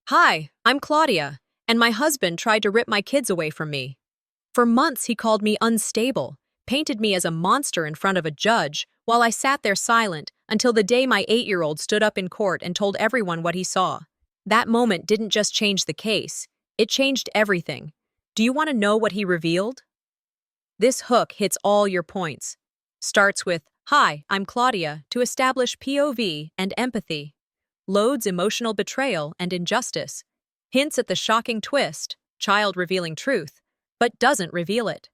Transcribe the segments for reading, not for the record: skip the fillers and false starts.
Hi, I'm Claudia, and my husband tried to rip my kids away from me. For months, he called me unstable, painted me as a monster in front of a judge, while I sat there silent until the day my 8-year-old stood up in court and told everyone what he saw. That moment didn't just change the case, it changed everything. Do you want to know what he revealed? This hook hits all your points. Starts with, Hi, I'm Claudia, to establish POV and empathy. Loads emotional betrayal and injustice. Hints at the shocking twist, child revealing truth, but doesn't reveal it.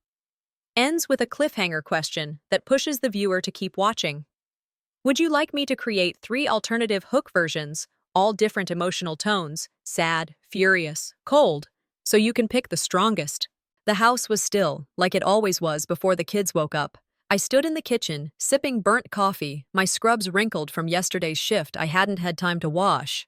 Ends with a cliffhanger question that pushes the viewer to keep watching. Would you like me to create 3 alternative hook versions, all different emotional tones, sad, furious, cold, so you can pick the strongest? The house was still, like it always was before the kids woke up. I stood in the kitchen, sipping burnt coffee, my scrubs wrinkled from yesterday's shift I hadn't had time to wash.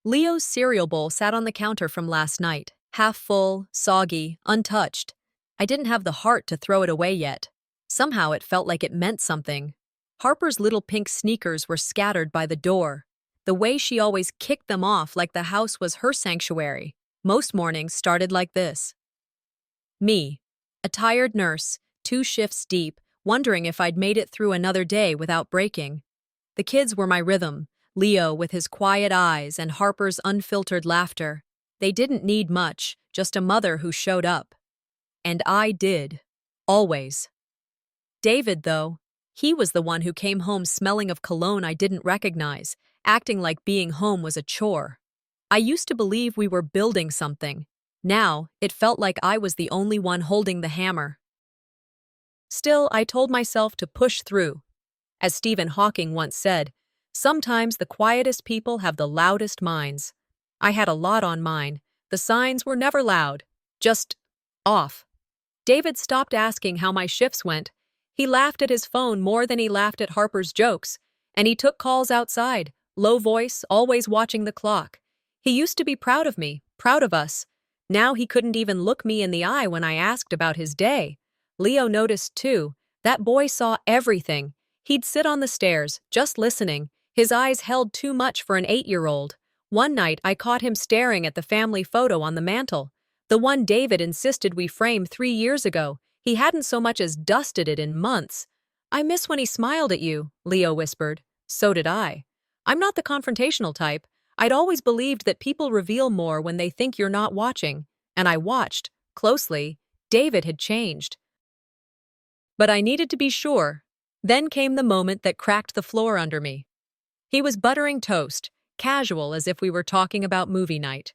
Leo's cereal bowl sat on the counter from last night, half full, soggy, untouched. I didn't have the heart to throw it away yet. Somehow it felt like it meant something. Harper's little pink sneakers were scattered by the door. The way she always kicked them off like the house was her sanctuary. Most mornings started like this. Me, a tired nurse, 2 shifts deep, wondering if I'd made it through another day without breaking. The kids were my rhythm, Leo with his quiet eyes and Harper's unfiltered laughter. They didn't need much, just a mother who showed up. And I did. Always. David, though, he was the one who came home smelling of cologne I didn't recognize, acting like being home was a chore. I used to believe we were building something. Now, it felt like I was the only one holding the hammer. Still, I told myself to push through. As Stephen Hawking once said, sometimes the quietest people have the loudest minds. I had a lot on mine. The signs were never loud, just off. David stopped asking how my shifts went. He laughed at his phone more than he laughed at Harper's jokes, and he took calls outside, low voice, always watching the clock. He used to be proud of me, proud of us. Now he couldn't even look me in the eye when I asked about his day. Leo noticed too. That boy saw everything. He'd sit on the stairs, just listening. His eyes held too much for an 8-year-old. One night, I caught him staring at the family photo on the mantel. The one David insisted we frame 3 years ago. He hadn't so much as dusted it in months. I miss when he smiled at you, Leo whispered. So did I. I'm not the confrontational type. I'd always believed that people reveal more when they think you're not watching. And I watched, closely. David had changed. But I needed to be sure. Then came the moment that cracked the floor under me. He was buttering toast, casual as if we were talking about movie night.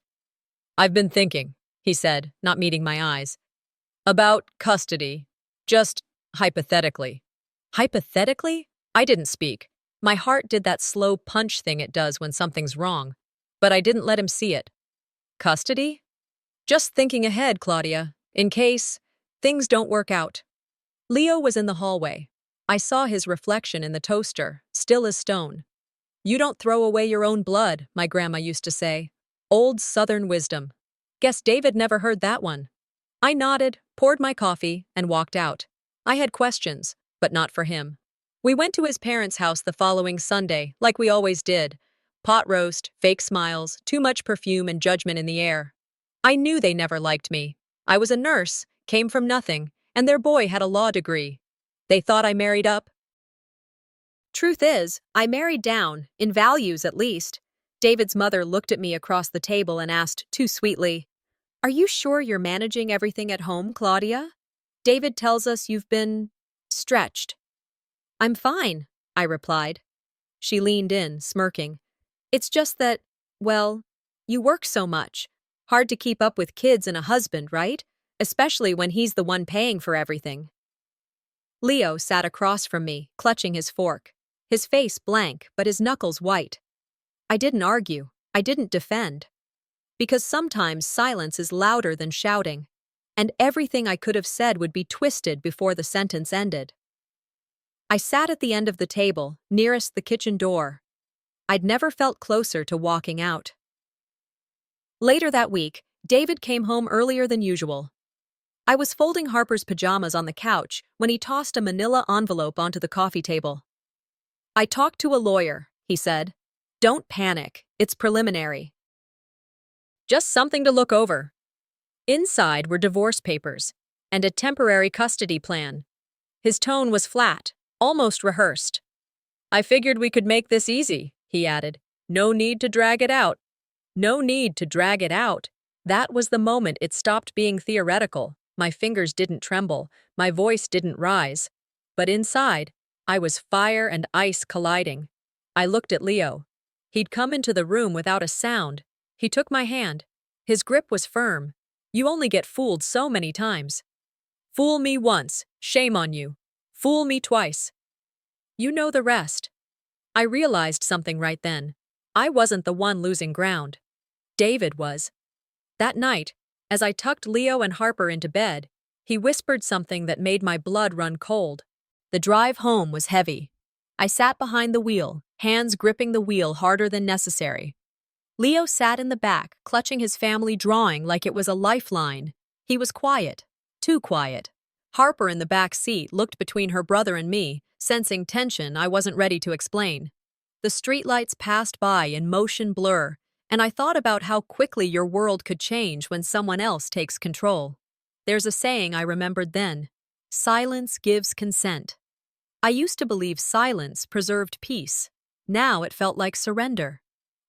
I've been thinking, he said, not meeting my eyes. About custody. Just hypothetically. Hypothetically? I didn't speak. My heart did that slow punch thing it does when something's wrong. But I didn't let him see it. Custody? Just thinking ahead, Claudia, in case things don't work out. Leo was in the hallway. I saw his reflection in the toaster, still as stone. You don't throw away your own blood, my grandma used to say. Old Southern wisdom. Guess David never heard that one. I nodded, poured my coffee, and walked out. I had questions, but not for him. We went to his parents' house the following Sunday, like we always did. Pot roast, fake smiles, too much perfume and judgment in the air. I knew they never liked me. I was a nurse, came from nothing, and their boy had a law degree. They thought I married up. Truth is, I married down, in values at least. David's mother looked at me across the table and asked, too sweetly, Are you sure you're managing everything at home, Claudia? David tells us you've been stretched. I'm fine, I replied. She leaned in, smirking. It's just that, well, you work so much. Hard to keep up with kids and a husband, right? Especially when he's the one paying for everything. Leo sat across from me, clutching his fork. His face blank, but his knuckles white. I didn't argue. I didn't defend. Because sometimes silence is louder than shouting, and everything I could have said would be twisted before the sentence ended. I sat at the end of the table, nearest the kitchen door. I'd never felt closer to walking out. Later that week, David came home earlier than usual. I was folding Harper's pajamas on the couch when he tossed a manila envelope onto the coffee table. I talked to a lawyer, he said. Don't panic, it's preliminary. Just something to look over. Inside were divorce papers and a temporary custody plan. His tone was flat, almost rehearsed. I figured we could make this easy, he added. No need to drag it out. No need to drag it out. That was the moment it stopped being theoretical. My fingers didn't tremble, my voice didn't rise. But inside, I was fire and ice colliding. I looked at Leo. He'd come into the room without a sound. He took my hand. His grip was firm. You only get fooled so many times. Fool me once, shame on you. Fool me twice. You know the rest. I realized something right then. I wasn't the one losing ground. David was. That night, as I tucked Leo and Harper into bed, he whispered something that made my blood run cold. The drive home was heavy. I sat behind the wheel, hands gripping the wheel harder than necessary. Leo sat in the back, clutching his family drawing like it was a lifeline. He was quiet. Too quiet. Harper in the back seat looked between her brother and me, sensing tension I wasn't ready to explain. The streetlights passed by in motion blur, and I thought about how quickly your world could change when someone else takes control. There's a saying I remembered then. Silence gives consent. I used to believe silence preserved peace. Now it felt like surrender.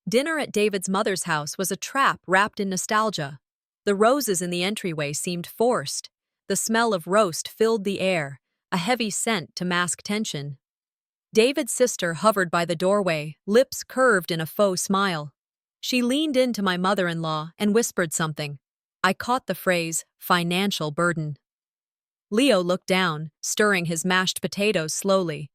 Dinner at David's mother's house was a trap wrapped in nostalgia. The roses in the entryway seemed forced. The smell of roast filled the air, a heavy scent to mask tension. David's sister hovered by the doorway, lips curved in a faux smile. She leaned into my mother-in-law and whispered something. I caught the phrase, financial burden. Leo looked down, stirring his mashed potatoes slowly.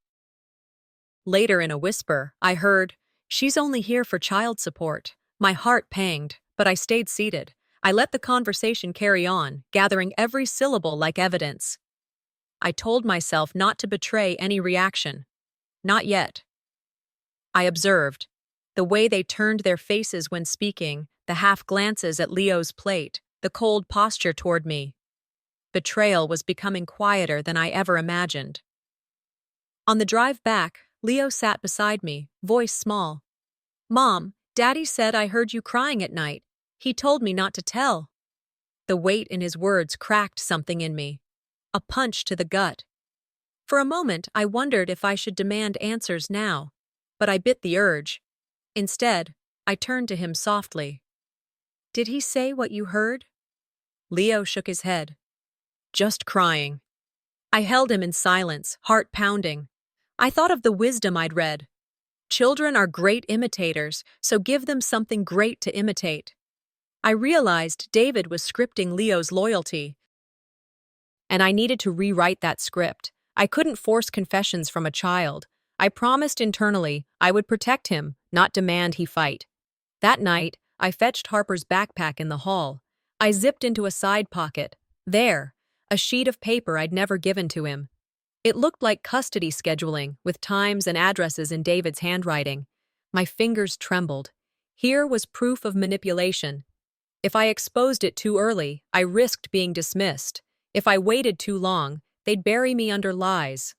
Later in a whisper, I heard, she's only here for child support. My heart panged, but I stayed seated. I let the conversation carry on, gathering every syllable like evidence. I told myself not to betray any reaction. Not yet. I observed. The way they turned their faces when speaking, the half glances at Leo's plate, the cold posture toward me. Betrayal was becoming quieter than I ever imagined. On the drive back, Leo sat beside me, voice small. Mom, Daddy said I heard you crying at night. He told me not to tell. The weight in his words cracked something in me. A punch to the gut. For a moment, I wondered if I should demand answers now, but I bit the urge. Instead, I turned to him softly. Did he say what you heard? Leo shook his head. Just crying. I held him in silence, heart pounding. I thought of the wisdom I'd read. Children are great imitators, so give them something great to imitate. I realized David was scripting Leo's loyalty, and I needed to rewrite that script. I couldn't force confessions from a child. I promised internally I would protect him, not demand he fight. That night, I fetched Harper's backpack in the hall. I zipped into a side pocket. There, a sheet of paper I'd never given to him. It looked like custody scheduling, with times and addresses in David's handwriting. My fingers trembled. Here was proof of manipulation. If I exposed it too early, I risked being dismissed. If I waited too long, they'd bury me under lies.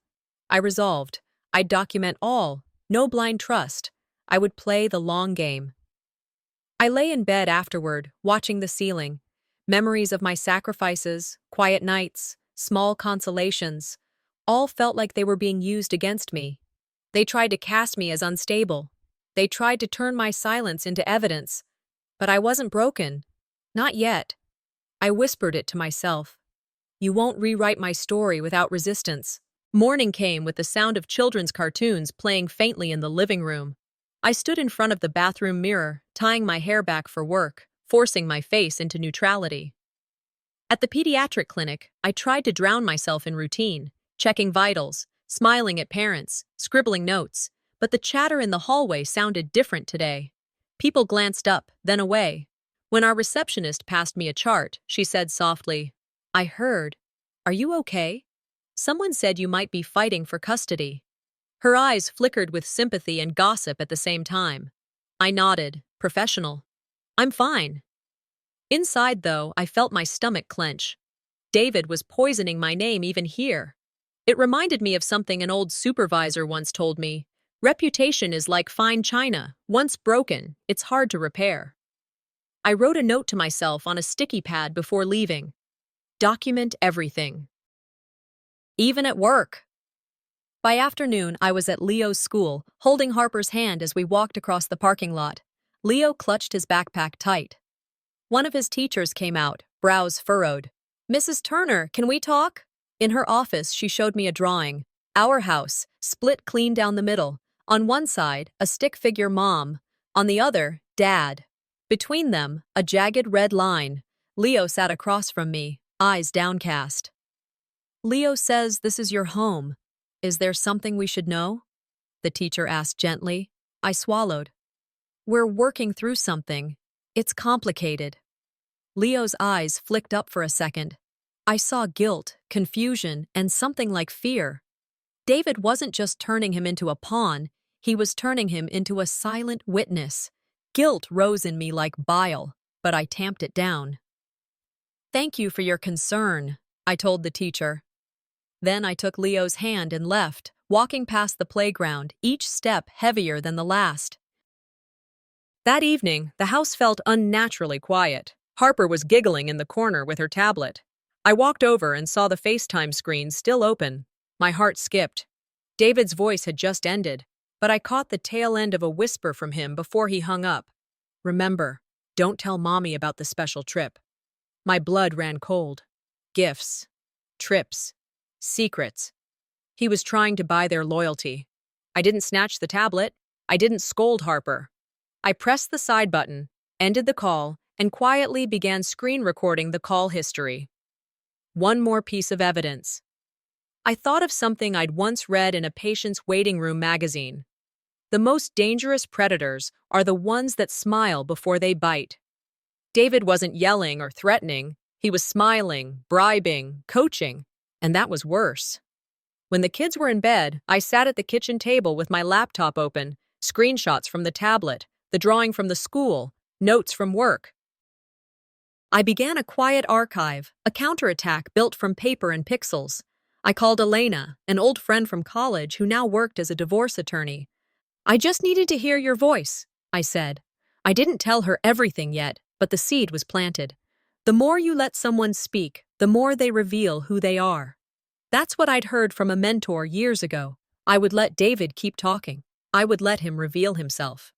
I resolved. I'd document all, no blind trust. I would play the long game. I lay in bed afterward, watching the ceiling. Memories of my sacrifices, quiet nights, small consolations, all felt like they were being used against me. They tried to cast me as unstable. They tried to turn my silence into evidence. But I wasn't broken. Not yet. I whispered it to myself. You won't rewrite my story without resistance. Morning came with the sound of children's cartoons playing faintly in the living room. I stood in front of the bathroom mirror, tying my hair back for work, forcing my face into neutrality. At the pediatric clinic, I tried to drown myself in routine, checking vitals, smiling at parents, scribbling notes, but the chatter in the hallway sounded different today. People glanced up, then away. When our receptionist passed me a chart, she said softly, I heard. Are you okay? Someone said you might be fighting for custody. Her eyes flickered with sympathy and gossip at the same time. I nodded, professional. I'm fine. Inside, though, I felt my stomach clench. David was poisoning my name even here. It reminded me of something an old supervisor once told me. Reputation is like fine china. Once broken, it's hard to repair. I wrote a note to myself on a sticky pad before leaving. Document everything. Even at work. By afternoon, I was at Leo's school, holding Harper's hand as we walked across the parking lot. Leo clutched his backpack tight. One of his teachers came out, brows furrowed. "Mrs. Turner, can we talk?" In her office, she showed me a drawing. Our house, split clean down the middle. On one side, a stick figure mom. On the other, Dad. Between them, a jagged red line. Leo sat across from me, eyes downcast. "Leo says this is your home. Is there something we should know?" the teacher asked gently. I swallowed. "We're working through something. It's complicated." Leo's eyes flicked up for a second. I saw guilt, confusion, and something like fear. David wasn't just turning him into a pawn, he was turning him into a silent witness. Guilt rose in me like bile, but I tamped it down. "Thank you for your concern," I told the teacher. Then I took Leo's hand and left, walking past the playground, each step heavier than the last. That evening, the house felt unnaturally quiet. Harper was giggling in the corner with her tablet. I walked over and saw the FaceTime screen still open. My heart skipped. David's voice had just ended, but I caught the tail end of a whisper from him before he hung up. "Remember, don't tell Mommy about the special trip." My blood ran cold. Gifts. Trips. Secrets. He was trying to buy their loyalty. I didn't snatch the tablet. I didn't scold Harper. I pressed the side button, ended the call, and quietly began screen recording the call history. One more piece of evidence. I thought of something I'd once read in a patient's waiting room magazine. The most dangerous predators are the ones that smile before they bite. David wasn't yelling or threatening. He was smiling, bribing, coaching, and that was worse. When the kids were in bed, I sat at the kitchen table with my laptop open, screenshots from the tablet, the drawing from the school, notes from work. I began a quiet archive, a counterattack built from paper and pixels. I called Elena, an old friend from college who now worked as a divorce attorney. "I just needed to hear your voice," I said. I didn't tell her everything yet, but the seed was planted. The more you let someone speak, the more they reveal who they are. That's what I'd heard from a mentor years ago. I would let David keep talking. I would let him reveal himself.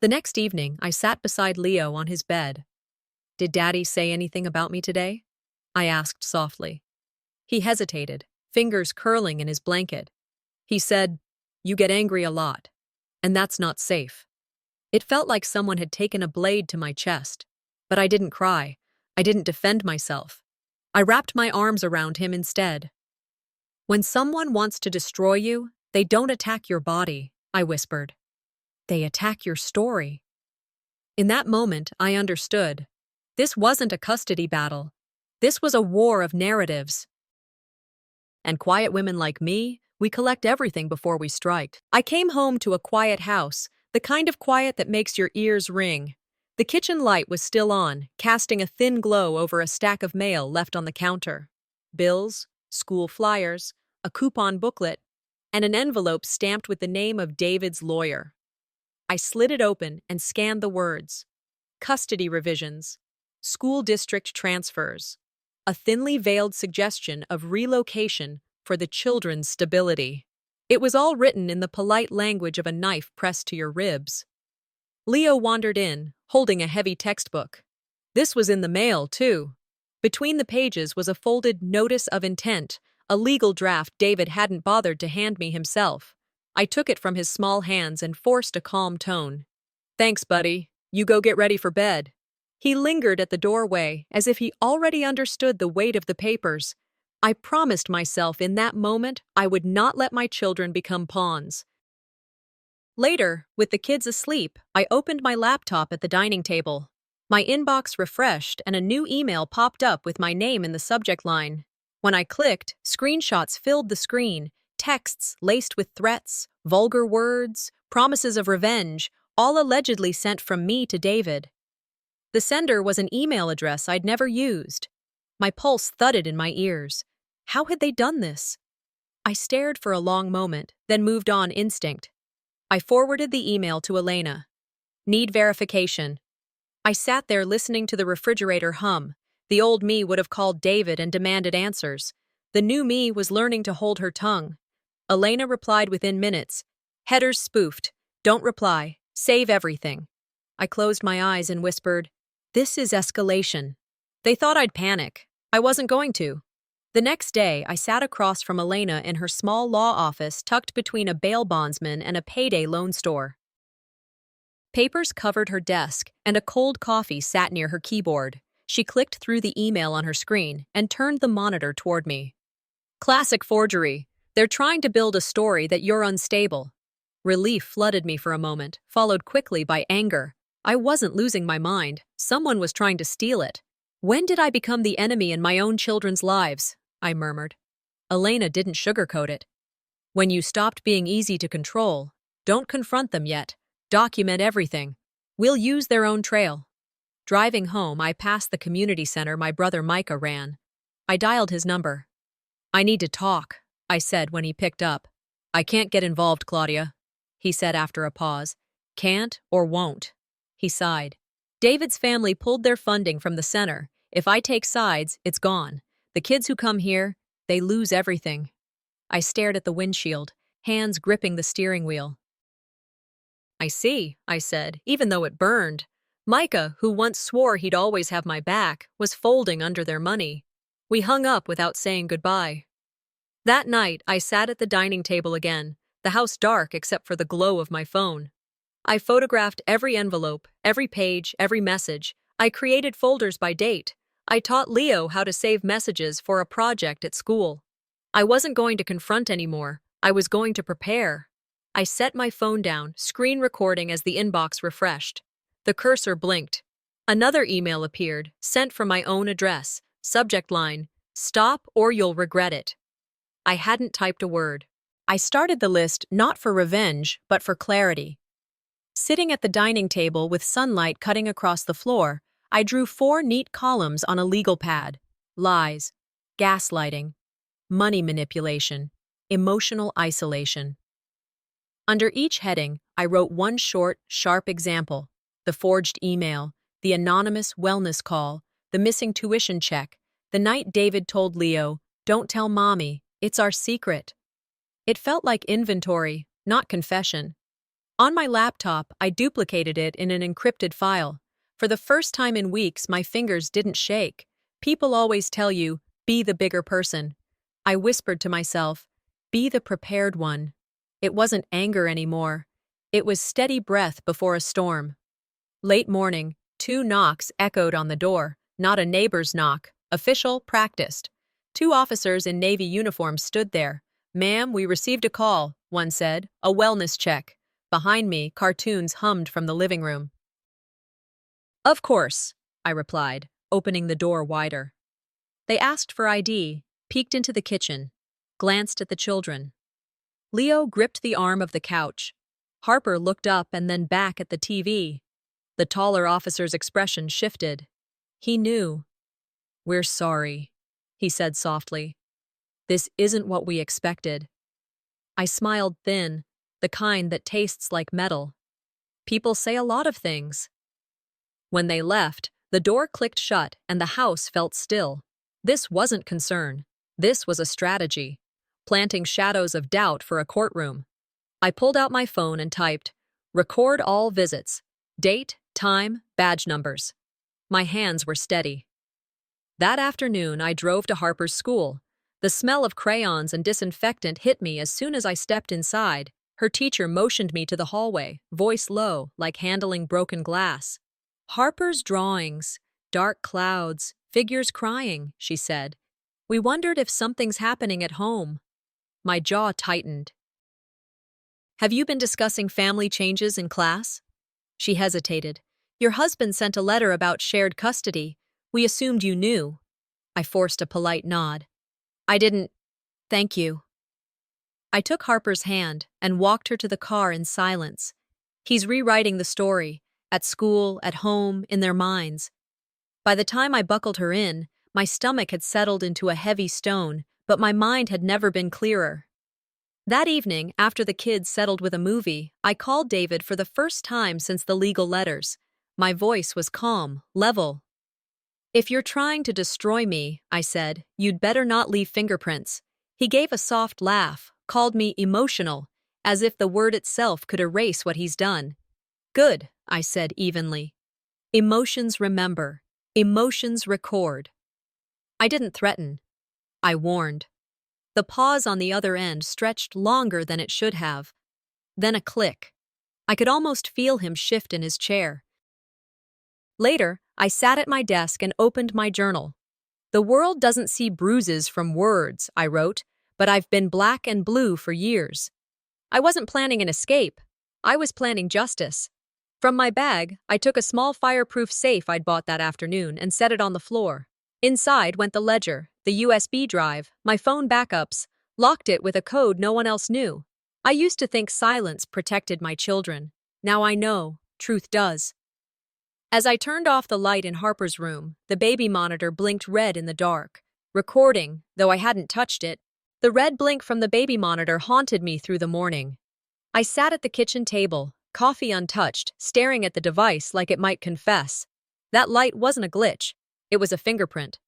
The next evening, I sat beside Leo on his bed. "Did Daddy say anything about me today?" I asked softly. He hesitated, fingers curling in his blanket. He said, "You get angry a lot, and that's not safe." It felt like someone had taken a blade to my chest. But I didn't cry. I didn't defend myself. I wrapped my arms around him instead. "When someone wants to destroy you, they don't attack your body," I whispered. "They attack your story." In that moment, I understood. This wasn't a custody battle. This was a war of narratives. And quiet women like me, we collect everything before we strike. I came home to a quiet house, the kind of quiet that makes your ears ring. The kitchen light was still on, casting a thin glow over a stack of mail left on the counter. Bills, school flyers, a coupon booklet, and an envelope stamped with the name of David's lawyer. I slid it open and scanned the words. Custody revisions. School district transfers. A thinly veiled suggestion of relocation for the children's stability. It was all written in the polite language of a knife pressed to your ribs. Leo wandered in, holding a heavy textbook. This was in the mail, too. Between the pages was a folded notice of intent, a legal draft David hadn't bothered to hand me himself. I took it from his small hands and forced a calm tone. "Thanks, buddy. You go get ready for bed." He lingered at the doorway, as if he already understood the weight of the papers. I promised myself in that moment I would not let my children become pawns. Later, with the kids asleep, I opened my laptop at the dining table. My inbox refreshed and a new email popped up with my name in the subject line. When I clicked, screenshots filled the screen, texts laced with threats, vulgar words, promises of revenge, all allegedly sent from me to David. The sender was an email address I'd never used. My pulse thudded in my ears. How had they done this? I stared for a long moment, then moved on instinct. I forwarded the email to Elena. "Need verification." I sat there listening to the refrigerator hum. The old me would have called David and demanded answers. The new me was learning to hold her tongue. Elena replied within minutes. Headers spoofed. Don't reply. Save everything. I closed my eyes and whispered, "This is escalation." They thought I'd panic. I wasn't going to. The next day, I sat across from Elena in her small law office tucked between a bail bondsman and a payday loan store. Papers covered her desk, and a cold coffee sat near her keyboard. She clicked through the email on her screen and turned the monitor toward me. Classic forgery. They're trying to build a story that you're unstable. Relief flooded me for a moment, followed quickly by anger. I wasn't losing my mind. Someone was trying to steal it. When did I become the enemy in my own children's lives? I murmured. Elena didn't sugarcoat it. When you stopped being easy to control, don't confront them yet. Document everything. We'll use their own trail. Driving home, I passed the community center my brother Micah ran. I dialed his number. I need to talk, I said when he picked up. I can't get involved, Claudia, he said after a pause. Can't or won't. He sighed. David's family pulled their funding from the center. If I take sides, it's gone. The kids who come here, they lose everything. I stared at the windshield, hands gripping the steering wheel. I see, I said, even though it burned. Micah, who once swore he'd always have my back, was folding under their money. We hung up without saying goodbye. That night, I sat at the dining table again, the house dark except for the glow of my phone. I photographed every envelope, every page, every message. I created folders by date. I taught Leo how to save messages for a project at school. I wasn't going to confront anymore. I was going to prepare. I set my phone down, screen recording as the inbox refreshed. The cursor blinked. Another email appeared, sent from my own address. Subject line, "Stop or you'll regret it." I hadn't typed a word. I started the list not for revenge, but for clarity. Sitting at the dining table with sunlight cutting across the floor, I drew 4 neat columns on a legal pad. Lies, gaslighting, money manipulation, emotional isolation. Under each heading, I wrote one short, sharp example: the forged email, the anonymous wellness call, the missing tuition check, the night David told Leo, "Don't tell Mommy, it's our secret." It felt like inventory, not confession. On my laptop, I duplicated it in an encrypted file. For the first time in weeks, my fingers didn't shake. People always tell you, be the bigger person. I whispered to myself, be the prepared one. It wasn't anger anymore. It was steady breath before a storm. Late morning, 2 knocks echoed on the door, not a neighbor's knock, official, practiced. 2 officers in Navy uniforms stood there. "Ma'am, we received a call," one said, "a wellness check." Behind me, cartoons hummed from the living room. "Of course," I replied, opening the door wider. They asked for ID, peeked into the kitchen, glanced at the children. Leo gripped the arm of the couch. Harper looked up and then back at the TV. The taller officer's expression shifted. He knew. "We're sorry," he said softly. "This isn't what we expected." I smiled thin, the kind that tastes like metal. People say a lot of things. When they left, the door clicked shut and the house felt still. This wasn't concern. This was a strategy, planting shadows of doubt for a courtroom. I pulled out my phone and typed, "Record all visits. Date, time, badge numbers." My hands were steady. That afternoon, I drove to Harper's school. The smell of crayons and disinfectant hit me as soon as I stepped inside. Her teacher motioned me to the hallway, voice low, like handling broken glass. "Harper's drawings, dark clouds, figures crying," she said. "We wondered if something's happening at home." My jaw tightened. "Have you been discussing family changes in class?" She hesitated. "Your husband sent a letter about shared custody. We assumed you knew." I forced a polite nod. "I didn't. Thank you." I took Harper's hand and walked her to the car in silence. He's rewriting the story, at school, at home, in their minds. By the time I buckled her in, my stomach had settled into a heavy stone, but my mind had never been clearer. That evening, after the kids settled with a movie, I called David for the first time since the legal letters. My voice was calm, level. "If you're trying to destroy me," I said, "you'd better not leave fingerprints." He gave a soft laugh, called me emotional, as if the word itself could erase what he's done. "Good," I said evenly. "Emotions remember. Emotions record." I didn't threaten. I warned. The pause on the other end stretched longer than it should have. Then a click. I could almost feel him shift in his chair. Later, I sat at my desk and opened my journal. "The world doesn't see bruises from words," I wrote, "but I've been black and blue for years." I wasn't planning an escape. I was planning justice. From my bag, I took a small fireproof safe I'd bought that afternoon and set it on the floor. Inside went the ledger, the USB drive, my phone backups, locked it with a code no one else knew. I used to think silence protected my children. Now I know, truth does. As I turned off the light in Harper's room, the baby monitor blinked red in the dark. Recording, though I hadn't touched it. The red blink from the baby monitor haunted me through the morning. I sat at the kitchen table, coffee untouched, staring at the device like it might confess. That light wasn't a glitch. It was a fingerprint.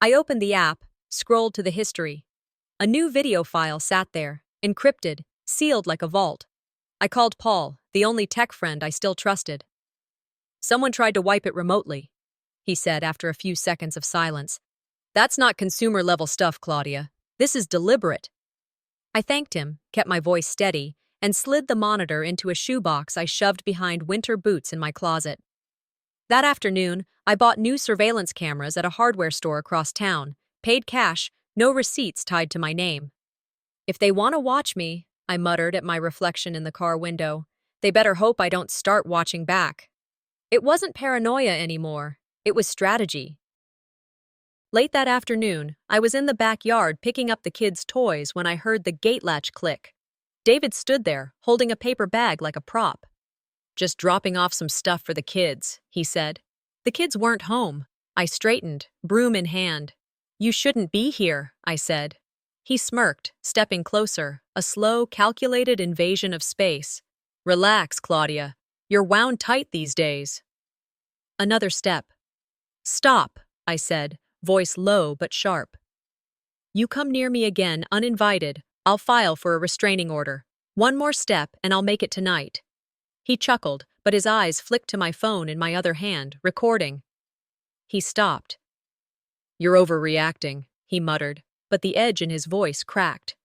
I opened the app, scrolled to the history. A new video file sat there, encrypted, sealed like a vault. I called Paul, the only tech friend I still trusted. "Someone tried to wipe it remotely," he said after a few seconds of silence. "That's not consumer-level stuff, Claudia. This is deliberate." I thanked him, kept my voice steady, and slid the monitor into a shoebox I shoved behind winter boots in my closet. That afternoon, I bought new surveillance cameras at a hardware store across town, paid cash, no receipts tied to my name. "If they want to watch me," I muttered at my reflection in the car window, "they better hope I don't start watching back." It wasn't paranoia anymore. It was strategy. Late that afternoon, I was in the backyard picking up the kids' toys when I heard the gate latch click. David stood there, holding a paper bag like a prop. "Just dropping off some stuff for the kids," he said. The kids weren't home. I straightened, broom in hand. "You shouldn't be here," I said. He smirked, stepping closer, a slow, calculated invasion of space. "Relax, Claudia. You're wound tight these days." Another step. "Stop," I said, voice low but sharp. "You come near me again, uninvited, I'll file for a restraining order. One more step, and I'll make it tonight." He chuckled, but his eyes flicked to my phone in my other hand, recording. He stopped. "You're overreacting," he muttered, but the edge in his voice cracked.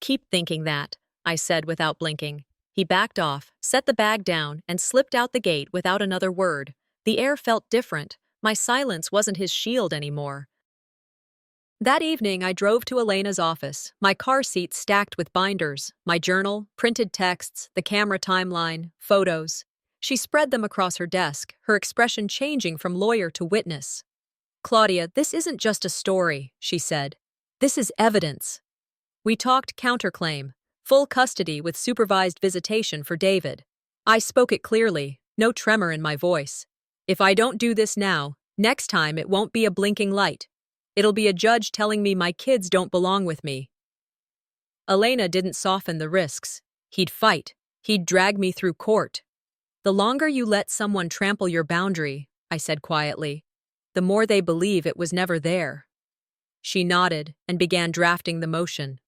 "Keep thinking that," I said without blinking. He backed off, set the bag down, and slipped out the gate without another word. The air felt different. My silence wasn't his shield anymore. That evening, I drove to Elena's office, my car seat stacked with binders, my journal, printed texts, the camera timeline, photos. She spread them across her desk, her expression changing from lawyer to witness. "Claudia, this isn't just a story," she said. "This is evidence." We talked counterclaim. Full custody with supervised visitation for David. I spoke it clearly, no tremor in my voice. "If I don't do this now, next time it won't be a blinking light. It'll be a judge telling me my kids don't belong with me." Elena didn't soften the risks. He'd fight. He'd drag me through court. "The longer you let someone trample your boundary," I said quietly, "the more they believe it was never there." She nodded and began drafting the motion.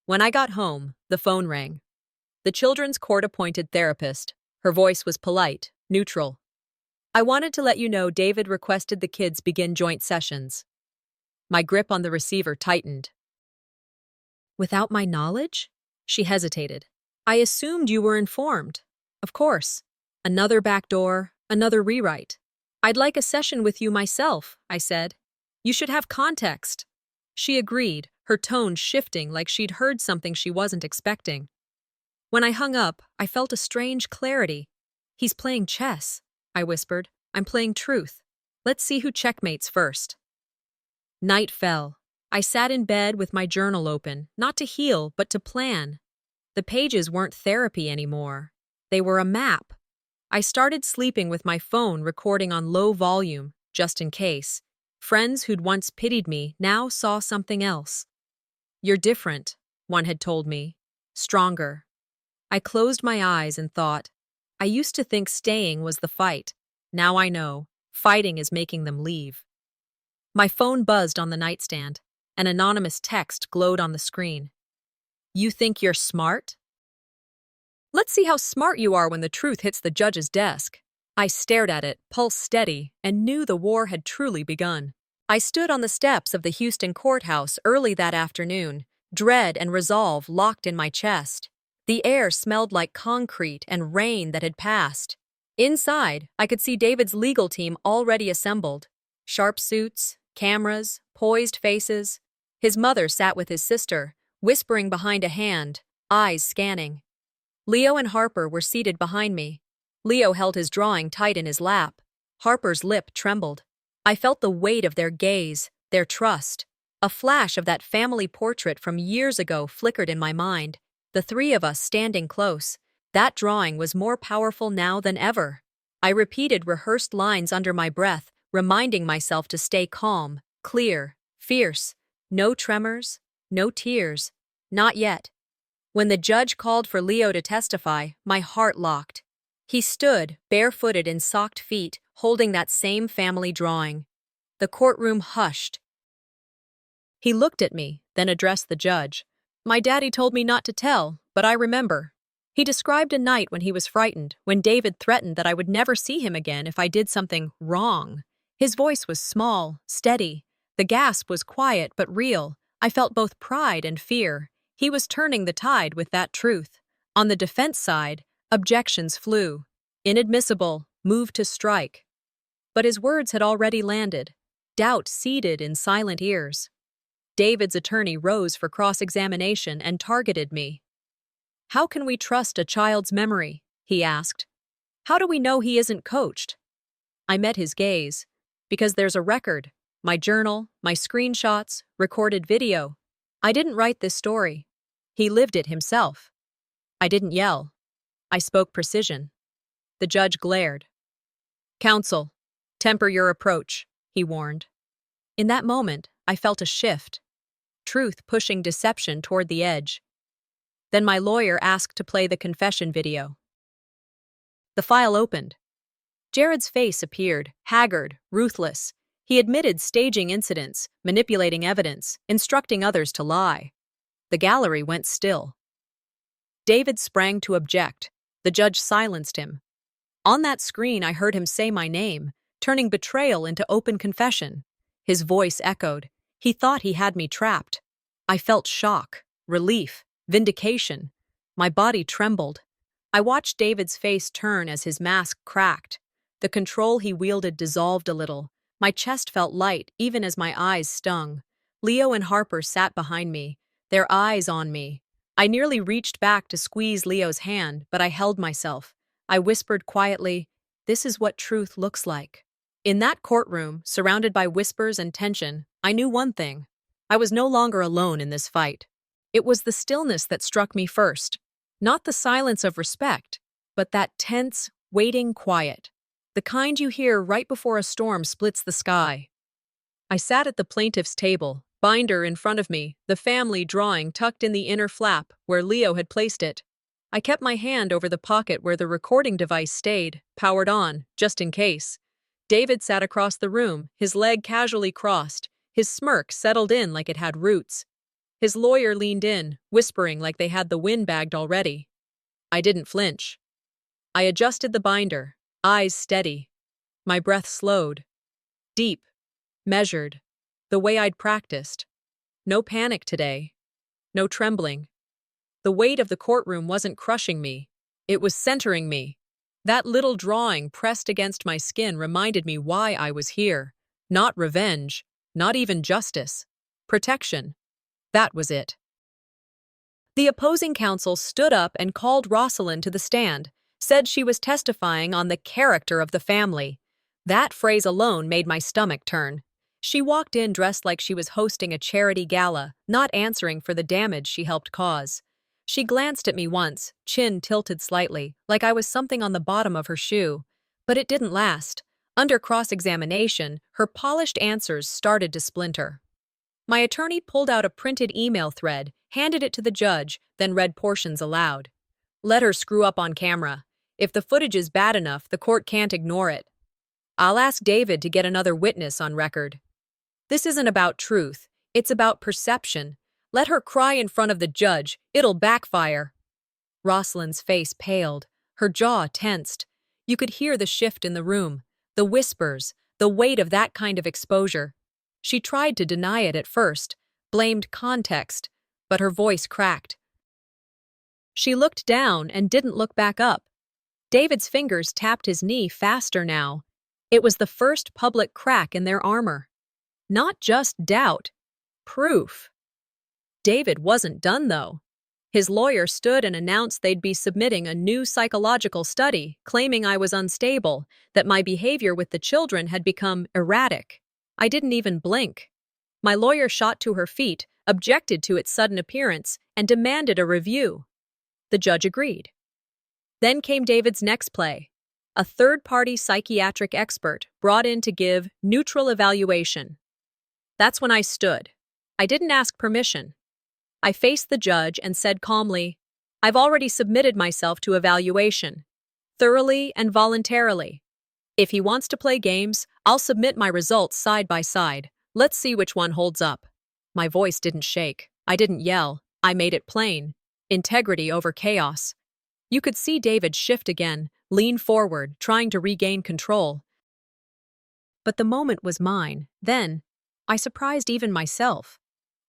When I got home, the phone rang. The children's court-appointed therapist. Her voice was polite, neutral. "I wanted to let you know David requested the kids begin joint sessions." My grip on the receiver tightened. "Without my knowledge?" She hesitated. "I assumed you were informed." "Of course." Another backdoor, another rewrite. "I'd like a session with you myself," I said. "You should have context." She agreed, her tone shifting like she'd heard something she wasn't expecting. When I hung up, I felt a strange clarity. "He's playing chess," I whispered. "I'm playing truth. Let's see who checkmates first." Night fell. I sat in bed with my journal open, not to heal, but to plan. The pages weren't therapy anymore. They were a map. I started sleeping with my phone recording on low volume, just in case. Friends who'd once pitied me now saw something else. "You're different," one had told me. "Stronger." I closed my eyes and thought, I used to think staying was the fight. Now I know. Fighting is making them leave. My phone buzzed on the nightstand. An anonymous text glowed on the screen. You think you're smart? Let's see how smart you are when the truth hits the judge's desk. I stared at it, pulse steady, and knew the war had truly begun. I stood on the steps of the Houston courthouse early that afternoon, dread and resolve locked in my chest. The air smelled like concrete and rain that had passed. Inside, I could see David's legal team already assembled. Sharp suits, cameras, poised faces. His mother sat with his sister, whispering behind a hand, eyes scanning. Leo and Harper were seated behind me. Leo held his drawing tight in his lap. Harper's lip trembled. I felt the weight of their gaze, their trust. A flash of that family portrait from years ago flickered in my mind. The three of us standing close. That drawing was more powerful now than ever. I repeated rehearsed lines under my breath, reminding myself to stay calm, clear, fierce. No tremors, no tears. Not yet. When the judge called for Leo to testify, my heart locked. He stood, barefooted in socked feet, holding that same family drawing. The courtroom hushed. He looked at me, then addressed the judge. My daddy told me not to tell, but I remember. He described a night when he was frightened, when David threatened that I would never see him again if I did something wrong. His voice was small, steady. The gasp was quiet but real. I felt both pride and fear. He was turning the tide with that truth. On the defense side, objections flew. Inadmissible, move to strike. But his words had already landed. Doubt seeded in silent ears. David's attorney rose for cross-examination and targeted me. How can we trust a child's memory? He asked. How do we know he isn't coached? I met his gaze. Because there's a record. My journal, my screenshots, recorded video. I didn't write this story. He lived it himself. I didn't yell. I spoke precision. The judge glared. Counsel, temper your approach, he warned. In that moment, I felt a shift. Truth pushing deception toward the edge. Then my lawyer asked to play the confession video. The file opened. Jared's face appeared, haggard, ruthless. He admitted staging incidents, manipulating evidence, instructing others to lie. The gallery went still. David sprang to object. The judge silenced him. On that screen, I heard him say my name, turning betrayal into open confession. His voice echoed. He thought he had me trapped. I felt shock, relief, vindication. My body trembled. I watched David's face turn as his mask cracked. The control he wielded dissolved a little. My chest felt light, even as my eyes stung. Leo and Harper sat behind me, their eyes on me. I nearly reached back to squeeze Leo's hand, but I held myself. I whispered quietly, "This is what truth looks like." In that courtroom, surrounded by whispers and tension, I knew one thing. I was no longer alone in this fight. It was the stillness that struck me first. Not the silence of respect, but that tense, waiting quiet. The kind you hear right before a storm splits the sky. I sat at the plaintiff's table, binder in front of me, the family drawing tucked in the inner flap where Leo had placed it. I kept my hand over the pocket where the recording device stayed, powered on, just in case. David sat across the room, his leg casually crossed. His smirk settled in like it had roots. His lawyer leaned in, whispering like they had the wind bagged already. I didn't flinch. I adjusted the binder, eyes steady. My breath slowed. Deep. Measured. The way I'd practiced. No panic today. No trembling. The weight of the courtroom wasn't crushing me. It was centering me. That little drawing pressed against my skin reminded me why I was here. Not revenge. Not even justice. Protection. That was it. The opposing counsel stood up and called Rosalind to the stand, said she was testifying on the character of the family. That phrase alone made my stomach turn. She walked in dressed like she was hosting a charity gala, not answering for the damage she helped cause. She glanced at me once, chin tilted slightly, like I was something on the bottom of her shoe. But it didn't last. Under cross-examination, her polished answers started to splinter. My attorney pulled out a printed email thread, handed it to the judge, then read portions aloud. Let her screw up on camera. If the footage is bad enough, the court can't ignore it. I'll ask David to get another witness on record. This isn't about truth. It's about perception. Let her cry in front of the judge. It'll backfire. Rosalind's face paled, her jaw tensed. You could hear the shift in the room, the whispers, the weight of that kind of exposure. She tried to deny it at first, blamed context, but her voice cracked. She looked down and didn't look back up. David's fingers tapped his knee faster now. It was the first public crack in their armor. Not just doubt, proof. David wasn't done, though. His lawyer stood and announced they'd be submitting a new psychological study, claiming I was unstable, that my behavior with the children had become erratic. I didn't even blink. My lawyer shot to her feet, objected to its sudden appearance, and demanded a review. The judge agreed. Then came David's next play. A third-party psychiatric expert brought in to give neutral evaluation. That's when I stood. I didn't ask permission. I faced the judge and said calmly, I've already submitted myself to evaluation, thoroughly and voluntarily. If he wants to play games, I'll submit my results side by side. Let's see which one holds up. My voice didn't shake. I didn't yell. I made it plain. Integrity over chaos. You could see David shift again, lean forward, trying to regain control. But the moment was mine. Then, I surprised even myself.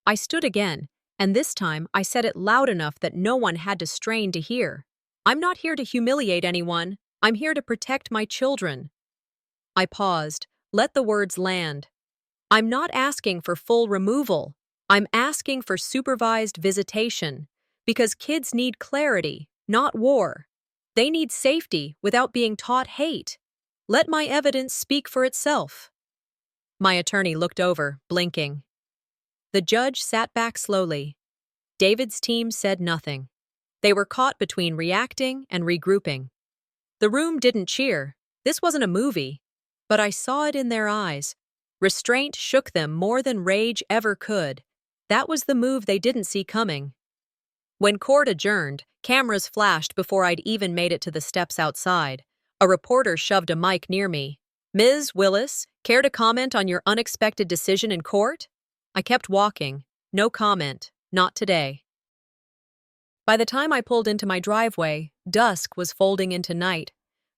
I stood again, and this time I said it loud enough that no one had to strain to hear. I'm not here to humiliate anyone. I'm here to protect my children. I paused, let the words land. I'm not asking for full removal. I'm asking for supervised visitation. Because kids need clarity, not war. They need safety without being taught hate. Let my evidence speak for itself. My attorney looked over, blinking. The judge sat back slowly. David's team said nothing. They were caught between reacting and regrouping. The room didn't cheer. This wasn't a movie. But I saw it in their eyes. Restraint shook them more than rage ever could. That was the move they didn't see coming. When court adjourned, cameras flashed before I'd even made it to the steps outside. A reporter shoved a mic near me. Ms. Willis, care to comment on your unexpected decision in court? I kept walking. No comment. Not today. By the time I pulled into my driveway, dusk was folding into night.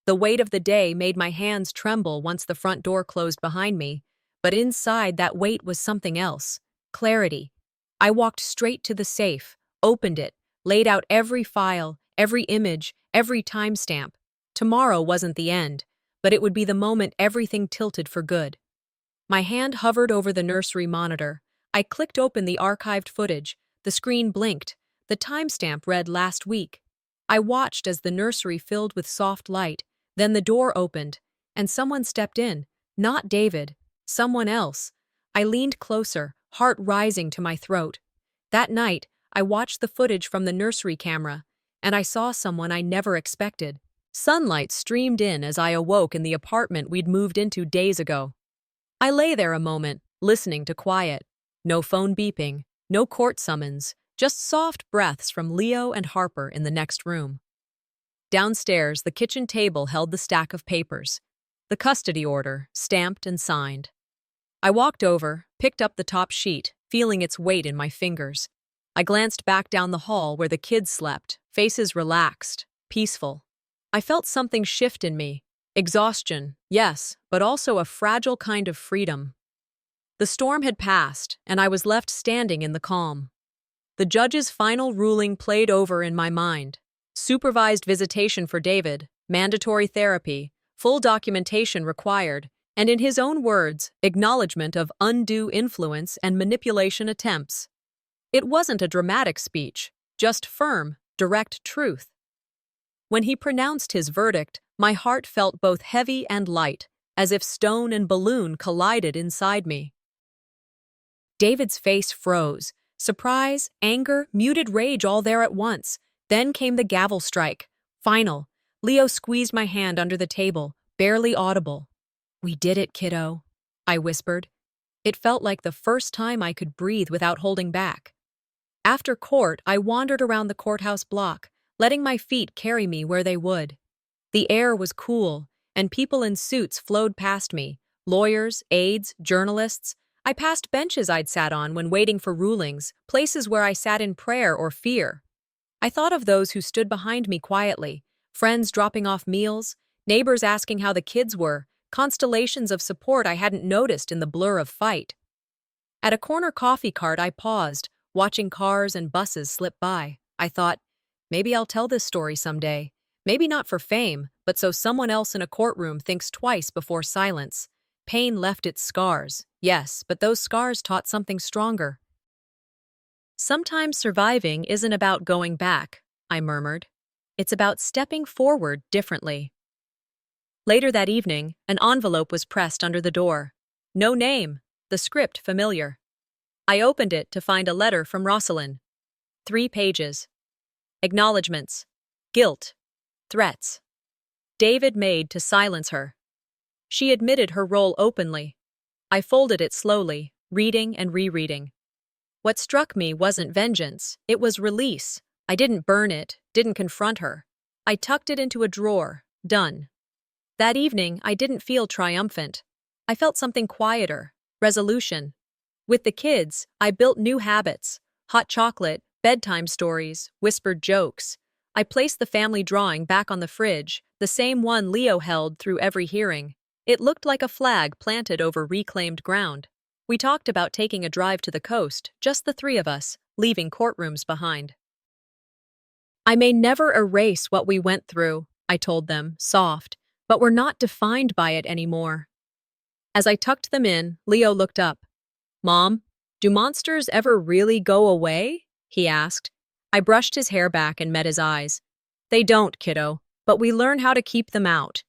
The weight of the day made my hands tremble once the front door closed behind me, but inside that weight was something else. Clarity. I walked straight to the safe, opened it, laid out every file, every image, every timestamp. Tomorrow wasn't the end, but it would be the moment everything tilted for good. My hand hovered over the nursery monitor. I clicked open the archived footage. The screen blinked. The timestamp read last week. I watched as the nursery filled with soft light. Then the door opened, and someone stepped in. Not David. Someone else. I leaned closer, heart rising to my throat. That night, I watched the footage from the nursery camera, and I saw someone I never expected. Sunlight streamed in as I awoke in the apartment we'd moved into days ago. I lay there a moment, listening to quiet. No phone beeping, no court summons, just soft breaths from Leo and Harper in the next room. Downstairs, the kitchen table held the stack of papers. The custody order, stamped and signed. I walked over, picked up the top sheet, feeling its weight in my fingers. I glanced back down the hall where the kids slept, faces relaxed, peaceful. I felt something shift in me. Exhaustion, yes, but also a fragile kind of freedom. The storm had passed, and I was left standing in the calm. The judge's final ruling played over in my mind. Supervised visitation for David, mandatory therapy, full documentation required, and in his own words, acknowledgement of undue influence and manipulation attempts. It wasn't a dramatic speech, just firm, direct truth. When he pronounced his verdict, my heart felt both heavy and light, as if stone and balloon collided inside me. David's face froze. Surprise, anger, muted rage all there at once. Then came the gavel strike. Final. Leo squeezed my hand under the table, barely audible. "We did it, kiddo," I whispered. It felt like the first time I could breathe without holding back. After court, I wandered around the courthouse block, letting my feet carry me where they would. The air was cool, and people in suits flowed past me. Lawyers, aides, journalists. I passed benches I'd sat on when waiting for rulings, places where I sat in prayer or fear. I thought of those who stood behind me quietly, friends dropping off meals, neighbors asking how the kids were, constellations of support I hadn't noticed in the blur of fight. At a corner coffee cart, I paused, watching cars and buses slip by. I thought, maybe I'll tell this story someday. Maybe not for fame, but so someone else in a courtroom thinks twice before silence. Pain left its scars, yes, but those scars taught something stronger. Sometimes surviving isn't about going back, I murmured. It's about stepping forward differently. Later that evening, an envelope was pressed under the door. No name, the script familiar. I opened it to find a letter from Rosalind. 3 pages. Acknowledgements. Guilt. Threats. David made to silence her. She admitted her role openly. I folded it slowly, reading and rereading. What struck me wasn't vengeance, it was release. I didn't burn it, didn't confront her. I tucked it into a drawer. Done. That evening, I didn't feel triumphant. I felt something quieter. Resolution. With the kids, I built new habits. Hot chocolate, bedtime stories, whispered jokes. I placed the family drawing back on the fridge, the same one Leo held through every hearing. It looked like a flag planted over reclaimed ground. We talked about taking a drive to the coast, just the 3 of us, leaving courtrooms behind. I may never erase what we went through, I told them, soft, but we're not defined by it anymore. As I tucked them in, Leo looked up. Mom, do monsters ever really go away? He asked. I brushed his hair back and met his eyes. They don't, kiddo, but we learn how to keep them out.